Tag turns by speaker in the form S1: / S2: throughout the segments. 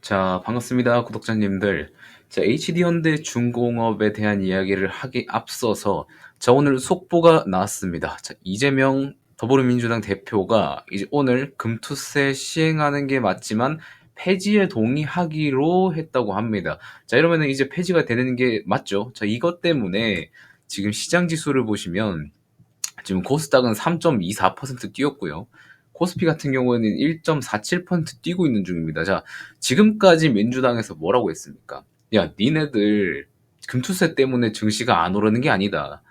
S1: 자, 반갑습니다, 구독자님들. 자, HD현대 중공업에 대한 이야기를 하기 앞서서, 자, 오늘 속보가 나왔습니다. 자, 이재명 더불어민주당 대표가 이제 오늘 금투세 시행하는 게 맞지만 폐지에 동의하기로 했다고 합니다. 자, 이러면은 이제 폐지가 되는 게 맞죠? 자, 이것 때문에 지금 시장 지수를 보시면 지금 코스닥은 3.24% 뛰었고요. 코스피 같은 경우에는 1.47% 뛰고 있는 중입니다. 자, 지금까지 민주당에서 뭐라고 했습니까? 야, 니네들 금투세 때문에 증시가 안 오르는 게 아니다.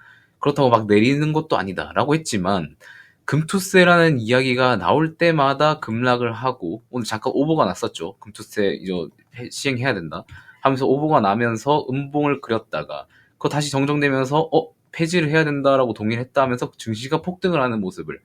S1: 그렇다고 막 내리는 것도 아니다. 라고 했지만, 금투세라는 이야기가 나올 때마다 급락을 하고, 오늘 잠깐 오보가 났었죠. 금투세 이제 시행해야 된다. 하면서 오보가 나면서 음봉을 그렸다가, 그거 다시 정정되면서, 폐지를 해야 된다라고 동의를 했다 하면서 증시가 폭등을 하는 모습을,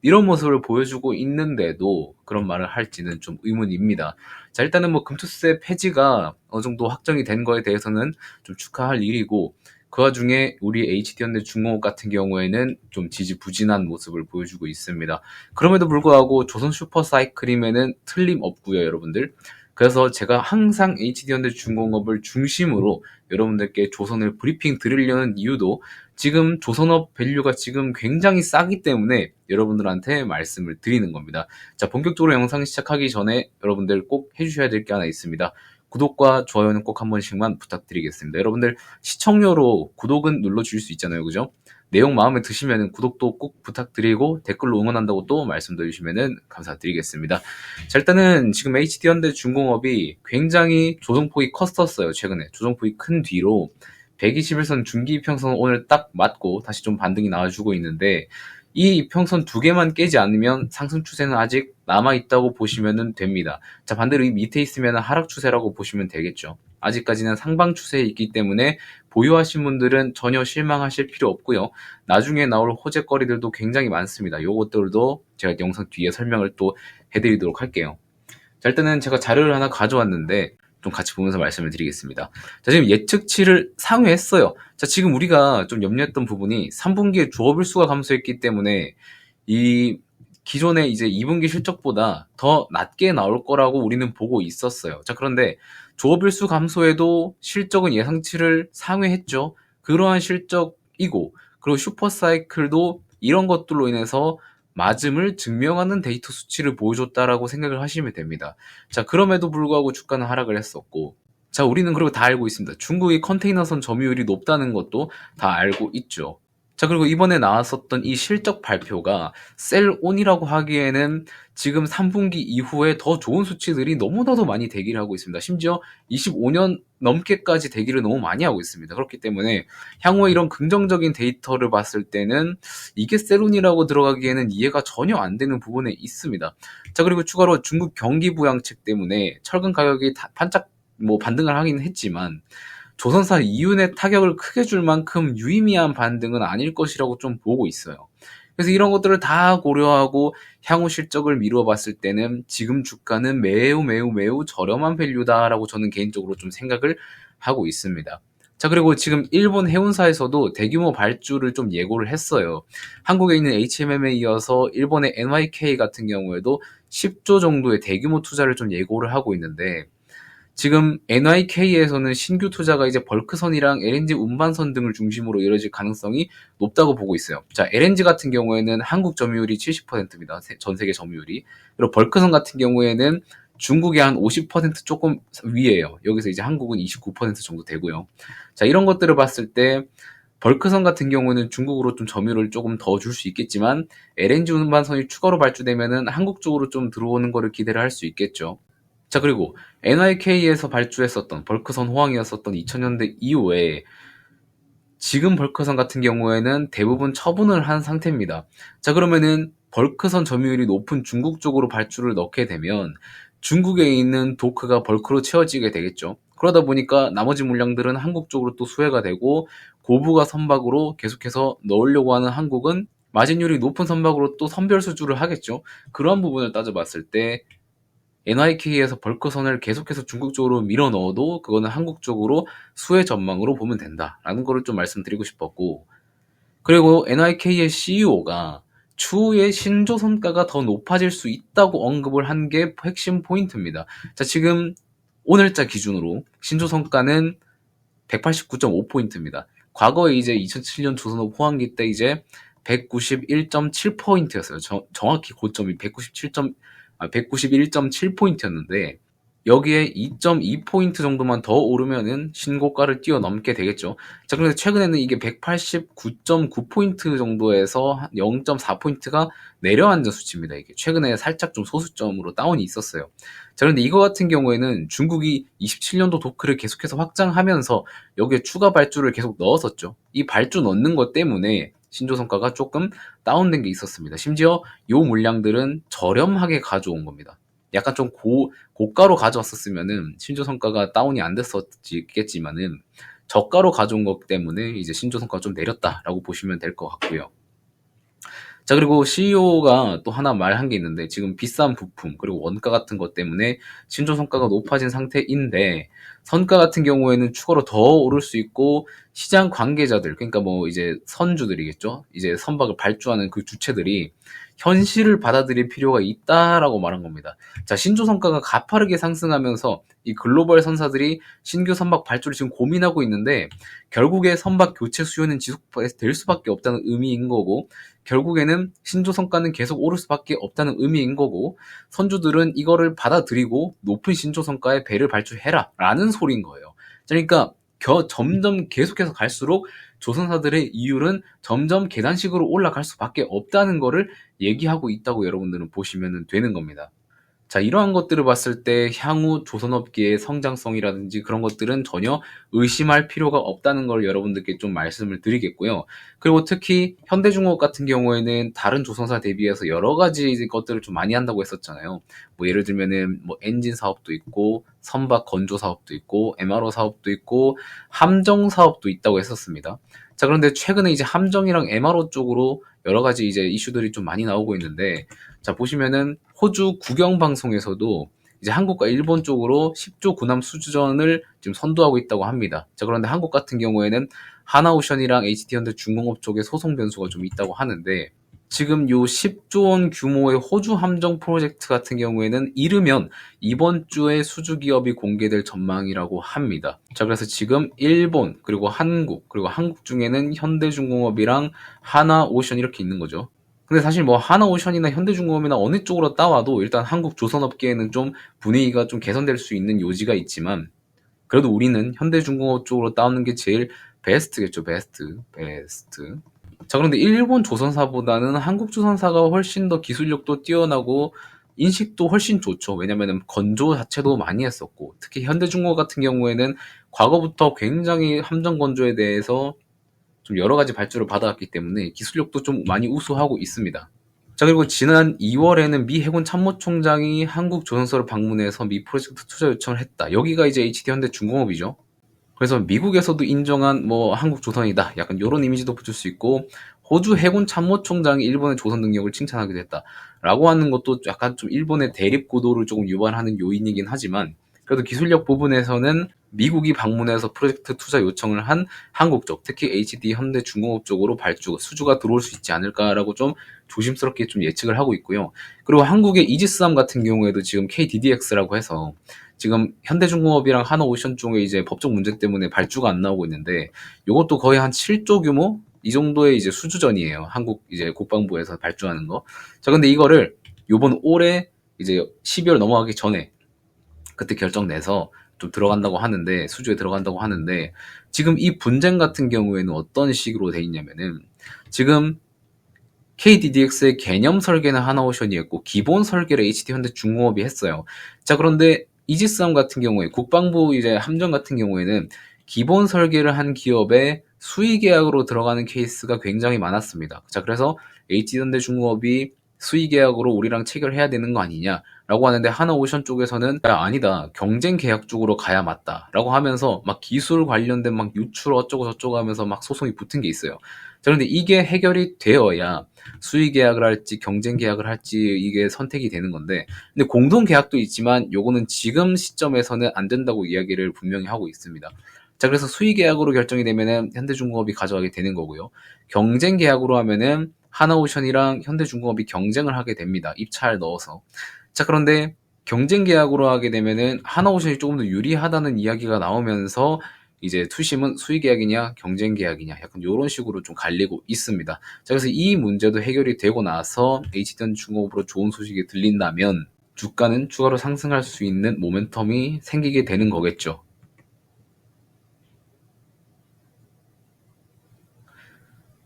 S1: 이런 모습을 보여주고 있는데도 그런 말을 할지는 좀 의문입니다. 자, 일단은 뭐 금투세 폐지가 어느 정도 확정이 된 거에 대해서는 좀 축하할 일이고, 그 와중에 우리 HD현대 중공업 같은 경우에는 좀 지지부진한 모습을 보여주고 있습니다. 그럼에도 불구하고 조선 슈퍼사이클임에는 틀림없고요, 여러분들. 그래서 제가 항상 HD현대 중공업을 중심으로 여러분들께 조선을 브리핑 드리려는 이유도, 지금 조선업 밸류가 지금 굉장히 싸기 때문에 여러분들한테 말씀을 드리는 겁니다. 자, 본격적으로 영상 시작하기 전에 여러분들 꼭 해주셔야 될 게 하나 있습니다. 구독과 좋아요는 꼭 한 번씩만 부탁드리겠습니다. 여러분들 시청료로 구독은 눌러주실 수 있잖아요, 그죠? 내용 마음에 드시면 구독도 꼭 부탁드리고 댓글로 응원한다고 또 말씀드리시면 감사드리겠습니다. 자, 일단은 지금 HD현대 중공업이 굉장히 조정폭이 컸었어요. 최근에 조정폭이 큰 뒤로 121선 중기 이평선 오늘 딱 맞고 다시 좀 반등이 나와주고 있는데, 이 이평선 두 개만 깨지 않으면 상승 추세는 아직 남아있다고 보시면 됩니다. 자, 반대로 이 밑에 있으면 하락 추세라고 보시면 되겠죠. 아직까지는 상방 추세에 있기 때문에 보유하신 분들은 전혀 실망하실 필요 없고요. 나중에 나올 호재거리들도 굉장히 많습니다. 요것들도 제가 영상 뒤에 설명을 또 해드리도록 할게요. 자, 일단은 제가 자료를 하나 가져왔는데 좀 같이 보면서 말씀을 드리겠습니다. 자, 지금 예측치를 상회했어요. 자, 지금 우리가 좀 염려했던 부분이 3분기에 주업일수가 감소했기 때문에 이 기존의 이제 2분기 실적보다 더 낮게 나올 거라고 우리는 보고 있었어요. 자, 그런데 조업일수 감소에도 실적은 예상치를 상회했죠. 그러한 실적이고, 그리고 슈퍼사이클도 이런 것들로 인해서 맞음을 증명하는 데이터 수치를 보여줬다라고 생각을 하시면 됩니다. 자, 그럼에도 불구하고 주가는 하락을 했었고, 자, 우리는 그리고 다 알고 있습니다. 중국의 컨테이너선 점유율이 높다는 것도 다 알고 있죠. 자, 그리고 이번에 나왔었던 이 실적 발표가 셀온이라고 하기에는 지금 3분기 이후에 더 좋은 수치들이 너무나도 많이 대기를 하고 있습니다. 심지어 25년 넘게까지 대기를 너무 많이 하고 있습니다. 그렇기 때문에 향후에 이런 긍정적인 데이터를 봤을 때는 이게 셀온이라고 들어가기에는 이해가 전혀 안 되는 부분에 있습니다. 자, 그리고 추가로 중국 경기 부양책 때문에 철근 가격이 반짝 반등을 하긴 했지만, 조선사 이윤에 타격을 크게 줄 만큼 유의미한 반등은 아닐 것이라고 좀 보고 있어요. 그래서 이런 것들을 다 고려하고 향후 실적을 미루어 봤을 때는 지금 주가는 매우 매우 매우 저렴한 밸류다라고 저는 개인적으로 좀 생각을 하고 있습니다. 자, 그리고 지금 일본 해운사에서도 대규모 발주를 좀 예고를 했어요. 한국에 있는 HMM에 이어서 일본의 NYK 같은 경우에도 10조 정도의 대규모 투자를 좀 예고를 하고 있는데, 지금 NYK에서는 신규 투자가 이제 벌크선이랑 LNG 운반선 등을 중심으로 이뤄질 가능성이 높다고 보고 있어요. 자, LNG 같은 경우에는 한국 점유율이 70%입니다. 전 세계 점유율이. 그리고 벌크선 같은 경우에는 중국의 한 50% 조금 위에요. 여기서 이제 한국은 29% 정도 되고요. 자, 이런 것들을 봤을 때 벌크선 같은 경우는 중국으로 좀 점유율을 조금 더 줄 수 있겠지만, LNG 운반선이 추가로 발주되면은 한국 쪽으로 좀 들어오는 거를 기대를 할 수 있겠죠. 자, 그리고 NYK에서 발주했었던 벌크선 호황이었었던 2000년대 이후에 지금 벌크선 같은 경우에는 대부분 처분을 한 상태입니다. 자, 그러면은 벌크선 점유율이 높은 중국 쪽으로 발주를 넣게 되면 중국에 있는 도크가 벌크로 채워지게 되겠죠. 그러다 보니까 나머지 물량들은 한국 쪽으로 또 수혜가 되고, 고부가 선박으로 계속해서 넣으려고 하는 한국은 마진율이 높은 선박으로 또 선별 수주를 하겠죠. 그런 부분을 따져봤을 때 NYK에서 벌크선을 계속해서 중국 쪽으로 밀어 넣어도 그거는 한국 쪽으로 수혜 전망으로 보면 된다라는 거를 좀 말씀드리고 싶었고, 그리고 NYK의 CEO가 추후에 신조선가가 더 높아질 수 있다고 언급을 한 게 핵심 포인트입니다. 자, 지금 오늘자 기준으로 신조성가는 189.5포인트입니다. 과거에 이제 2007년 조선업 호황기 때 이제 191.7포인트였어요. 정확히 고점이 191.7포인트였는데 여기에 2.2포인트 정도만 더 오르면은 신고가를 뛰어넘게 되겠죠. 자, 그런데 최근에는 이게 189.9포인트 정도에서 0.4포인트가 내려앉은 수치입니다. 이게 최근에 살짝 좀 소수점으로 다운이 있었어요. 자, 그런데 이거 같은 경우에는 중국이 27년도 도크를 계속해서 확장하면서 여기에 추가 발주를 계속 넣었었죠. 이 발주 넣는 것 때문에 신조성과가 조금 다운된 게 있었습니다. 심지어 요 물량들은 저렴하게 가져온 겁니다. 약간 좀 고가로 가져왔었으면은 신조성과가 다운이 안 됐었겠지만은 저가로 가져온 것 때문에 이제 신조성과가 좀 내렸다라고 보시면 될 것 같고요. 자, 그리고 CEO가 또 하나 말한 게 있는데 지금 비싼 부품 그리고 원가 같은 것 때문에 신조성과가 높아진 상태인데 선가 같은 경우에는 추가로 더 오를 수 있고 시장 관계자들 그러니까 뭐 이제 선주들이겠죠. 이제 선박을 발주하는 그 주체들이 현실을 받아들일 필요가 있다라고 말한 겁니다. 자, 신조성과가 가파르게 상승하면서 이 글로벌 선사들이 신규 선박 발주를 지금 고민하고 있는데 결국에 선박 교체 수요는 지속될 수밖에 없다는 의미인 거고 결국에는 신조성과는 계속 오를 수밖에 없다는 의미인 거고 선주들은 이거를 받아들이고 높은 신조성과의 배를 발주해라 라는 소리인 거예요. 그러니까 점점 계속해서 갈수록 조선사들의 이율은 점점 계단식으로 올라갈 수밖에 없다는 거를 얘기하고 있다고 여러분들은 보시면 되는 겁니다. 자, 이러한 것들을 봤을 때 향후 조선업계의 성장성이라든지 그런 것들은 전혀 의심할 필요가 없다는 걸 여러분들께 좀 말씀을 드리겠고요. 그리고 특히 현대중공업 같은 경우에는 다른 조선사 대비해서 여러 가지 것들을 좀 많이 한다고 했었잖아요. 뭐 예를 들면은 뭐 엔진 사업도 있고 선박 건조 사업도 있고 MRO 사업도 있고 함정 사업도 있다고 했었습니다. 자, 그런데 최근에 이제 함정이랑 MRO 쪽으로 여러 가지 이제 이슈들이 좀 많이 나오고 있는데 자, 보시면은 호주 국영방송에서도 이제 한국과 일본 쪽으로 10조 군함 수주전을 지금 선도하고 있다고 합니다. 자, 그런데 한국 같은 경우에는 하나오션이랑 HD현대 중공업 쪽에 소송 변수가 좀 있다고 하는데 지금 요 10조 원 규모의 호주 함정 프로젝트 같은 경우에는 이르면 이번 주에 수주 기업이 공개될 전망이라고 합니다. 자, 그래서 지금 일본 그리고 한국 중에는 현대중공업이랑 하나오션 이렇게 있는 거죠. 근데 사실 뭐 하나오션이나 현대중공업이나 어느 쪽으로 따와도 일단 한국 조선업계에는 좀 분위기가 좀 개선될 수 있는 요지가 있지만 그래도 우리는 현대중공업 쪽으로 따오는 게 제일 베스트겠죠. 베스트. 자, 그런데 일본 조선사보다는 한국 조선사가 훨씬 더 기술력도 뛰어나고 인식도 훨씬 좋죠. 왜냐면은 건조 자체도 많이 했었고 특히 현대중공업 같은 경우에는 과거부터 굉장히 함정 건조에 대해서 좀 여러 가지 발주를 받아왔기 때문에 기술력도 좀 많이 우수하고 있습니다. 자, 그리고 지난 2월에는 미 해군 참모총장이 한국 조선소를 방문해서 미 프로젝트 투자 요청을 했다. 여기가 이제 HD현대중공업이죠. 그래서 미국에서도 인정한 뭐 한국 조선이다. 약간 이런 이미지도 붙일 수 있고 호주 해군 참모총장이 일본의 조선 능력을 칭찬하기도 했다. 라고 하는 것도 약간 좀 일본의 대립 구도를 조금 유발하는 요인이긴 하지만 그래도 기술력 부분에서는 미국이 방문해서 프로젝트 투자 요청을 한 한국 쪽, 특히 HD 현대중공업 쪽으로 수주가 들어올 수 있지 않을까라고 좀 조심스럽게 좀 예측을 하고 있고요. 그리고 한국의 이지스함 같은 경우에도 지금 KDDX라고 해서 지금 현대중공업이랑 하나오션 쪽에 이제 법적 문제 때문에 발주가 안 나오고 있는데 이것도 거의 한 7조 규모? 이 정도의 이제 수주전이에요. 한국 이제 국방부에서 발주하는 거. 자, 근데 이거를 요번 올해 이제 12월 넘어가기 전에 그때 결정 내서 좀 들어간다고 하는데 수주에 들어간다고 하는데 지금 이 분쟁 같은 경우에는 어떤 식으로 돼 있냐면은 지금 KDDX의 개념 설계는 하나오션이 했고 기본 설계를 HD현대중공업이 했어요. 자, 그런데 이지스함 같은 경우에 국방부 이제 함정 같은 경우에는 기본 설계를 한 기업에 수의 계약으로 들어가는 케이스가 굉장히 많았습니다. 자, 그래서 HD현대중공업이 수의 계약으로 우리랑 체결해야 되는 거 아니냐라고 하는데 하나오션 쪽에서는 아니다 경쟁 계약 쪽으로 가야 맞다라고 하면서 막 기술 관련된 막 유출 어쩌고 저쩌고 하면서 막 소송이 붙은 게 있어요. 자, 그런데 이게 해결이 되어야 수의 계약을 할지 경쟁 계약을 할지 이게 선택이 되는 건데 근데 공동 계약도 있지만 요거는 지금 시점에서는 안 된다고 이야기를 분명히 하고 있습니다. 자, 그래서 수의 계약으로 결정이 되면은 현대중공업이 가져가게 되는 거고요. 경쟁 계약으로 하면은 하나오션이랑 현대중공업이 경쟁을 하게 됩니다. 입찰 넣어서. 자, 그런데 경쟁 계약으로 하게 되면은 하나오션이 조금 더 유리하다는 이야기가 나오면서 이제 투심은 수의 계약이냐 경쟁 계약이냐 약간 요런 식으로 좀 갈리고 있습니다. 자, 그래서 이 문제도 해결이 되고 나서 HDN 중공업으로 좋은 소식이 들린다면 주가는 추가로 상승할 수 있는 모멘텀이 생기게 되는 거겠죠.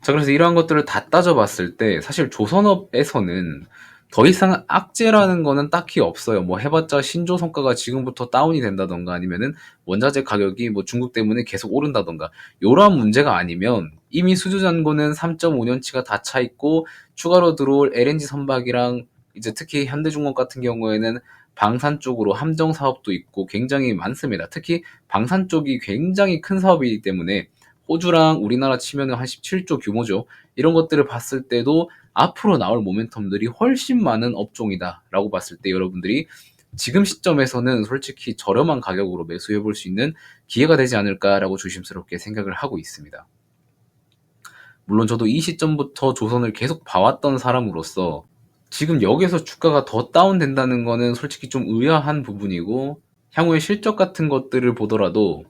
S1: 자, 그래서 이러한 것들을 다 따져봤을 때 사실 조선업에서는 더 이상 악재라는 거는 딱히 없어요. 뭐 해봤자 신조 성과가 지금부터 다운이 된다던가 아니면은 원자재 가격이 뭐 중국 때문에 계속 오른다던가 이러한 문제가 아니면 이미 수주 잔고는 3.5년치가 다 차 있고 추가로 들어올 LNG 선박이랑 이제 특히 현대중공업 같은 경우에는 방산 쪽으로 함정 사업도 있고 굉장히 많습니다. 특히 방산 쪽이 굉장히 큰 사업이기 때문에 호주랑 우리나라 치면은 한 17조 규모죠. 이런 것들을 봤을 때도 앞으로 나올 모멘텀들이 훨씬 많은 업종이다라고 봤을 때 여러분들이 지금 시점에서는 솔직히 저렴한 가격으로 매수해 볼 수 있는 기회가 되지 않을까라고 조심스럽게 생각을 하고 있습니다. 물론 저도 이 시점부터 조선을 계속 봐왔던 사람으로서 지금 여기서 주가가 더 다운된다는 거는 솔직히 좀 의아한 부분이고 향후의 실적 같은 것들을 보더라도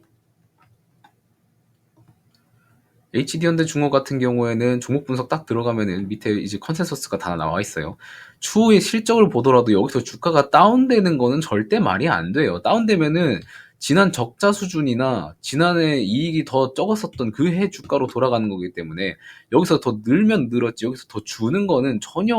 S1: HD현대 중업 같은 경우에는 종목 분석 딱 들어가면은 밑에 이제 컨센서스가 다 나와 있어요. 추후의 실적을 보더라도 여기서 주가가 다운되는 거는 절대 말이 안 돼요. 다운되면은 지난 적자 수준이나 지난해 이익이 더 적었었던 그 해 주가로 돌아가는 거기 때문에 여기서 더 늘면 늘었지 여기서 더 주는 거는 전혀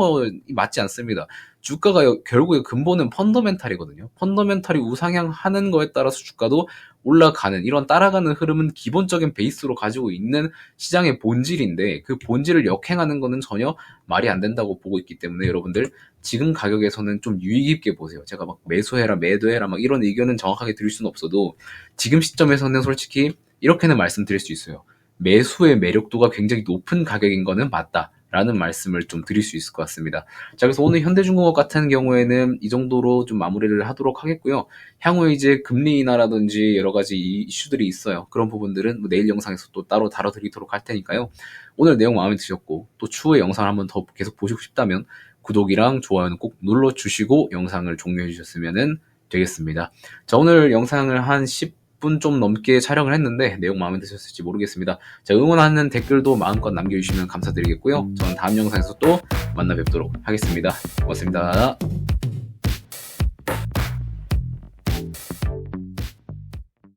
S1: 맞지 않습니다. 주가가 결국에 근본은 펀더멘탈이거든요. 펀더멘탈이 우상향하는 거에 따라서 주가도 올라가는 이런 따라가는 흐름은 기본적인 베이스로 가지고 있는 시장의 본질인데 그 본질을 역행하는 거는 전혀 말이 안 된다고 보고 있기 때문에 여러분들 지금 가격에서는 좀 유의 깊게 보세요. 제가 막 매수해라 매도해라 막 이런 의견은 정확하게 드릴 수는 없어도 지금 시점에서는 솔직히 이렇게는 말씀드릴 수 있어요. 매수의 매력도가 굉장히 높은 가격인 거는 맞다. 라는 말씀을 좀 드릴 수 있을 것 같습니다. 자, 그래서 오늘 현대중공업 같은 경우에는 이 정도로 좀 마무리를 하도록 하겠고요. 향후에 이제 금리 인하라든지 여러 가지 이슈들이 있어요. 그런 부분들은 뭐 내일 영상에서 또 따로 다뤄드리도록 할 테니까요. 오늘 내용 마음에 드셨고 또 추후에 영상을 한번 더 계속 보시고 싶다면 구독이랑 좋아요는 꼭 눌러주시고 영상을 종료해 주셨으면 되겠습니다. 자, 오늘 영상을 한 10분 좀 넘게 촬영을 했는데 내용 마음에 드셨을지 모르겠습니다. 자, 응원하는 댓글도 마음껏 남겨주시면 감사드리겠고요. 저는 다음 영상에서 또 만나 뵙도록 하겠습니다. 고맙습니다.